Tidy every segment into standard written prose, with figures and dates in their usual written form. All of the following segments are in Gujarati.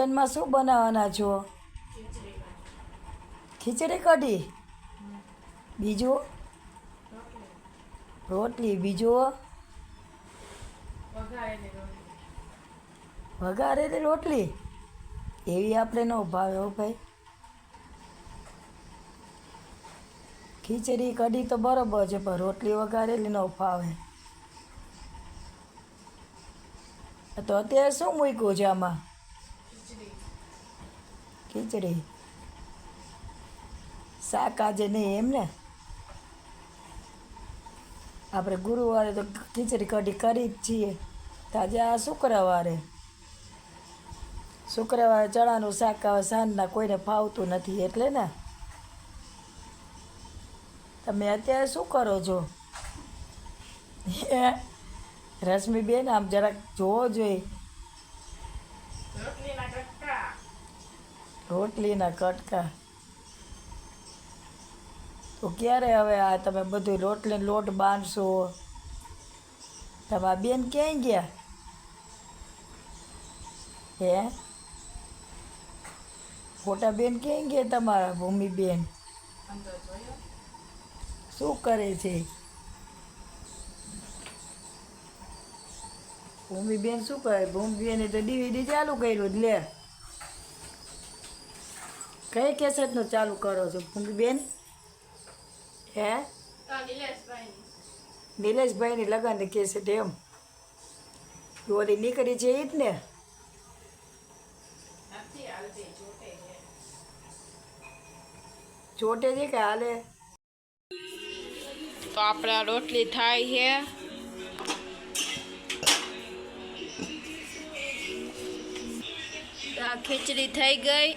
લગ્નમાં શું બનાવવાના છો? ખીચડી કઢી. બીજું? રોટલી. બીજું? વઘારેલી રોટલી. એવી આપણે ન ભાવે હો ભાઈ. ખીચડી કઢી તો બરોબર છે, પણ રોટલી વઘારેલી ન ભાવે. તો અત્યારે શું મૂક્યું છે આમાં? ખીચડી. શાક આજે નહીં એમ ને? આપણે ગુરુવારે તો ખીચડી કઢી કરી જ છીએ. તો આજે આ શુક્રવારે ચણાનું શાક આવે સાંજના કોઈને ફાવતું નથી એટલે ને. તમે અત્યારે શું કરો છો? રશ્મિબેન આમ જરાક જોવો જોઈએ. રોટલીના કટકા. તો ક્યારે હવે આ તમે બધું રોટલીનો લોટ બાંધશો? તમારા બેન ક્યાંય ગયા? હે, મોટા બેન ક્યાંય ગયા તમારા ભૂમિબેન? શું કરે છે ભૂમિબેન? શું કરે ભૂમિબેને? તો ડીવીડી ચાલુ કર્યું જ. લે, કઈ કેસેટનું ચાલુ કરો છો ભૂમિબેન? હે, નિલેશભાઈની લગનની કેસેટ એમ? ઓલી નીકળી છે એ જ ને? ચોટે છે કે હાલે? તો આપણે રોટલી થાય છે. ખીચડી થઈ ગઈ.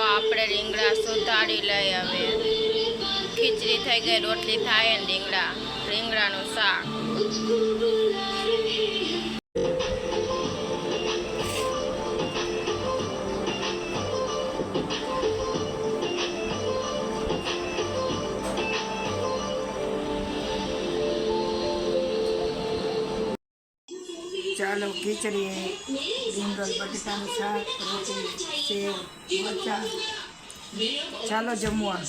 આપણે રીંગણા સુધારી લઈ. હવે ખીચડી થઈ ગઈ, રોટલી થાય ને રીંગણાનું શાક. ચાલો ખીચડી, રીંગણ બટેટાનું શાક, રોટલી, સેવ, મરચાં. ચાલો જમવા.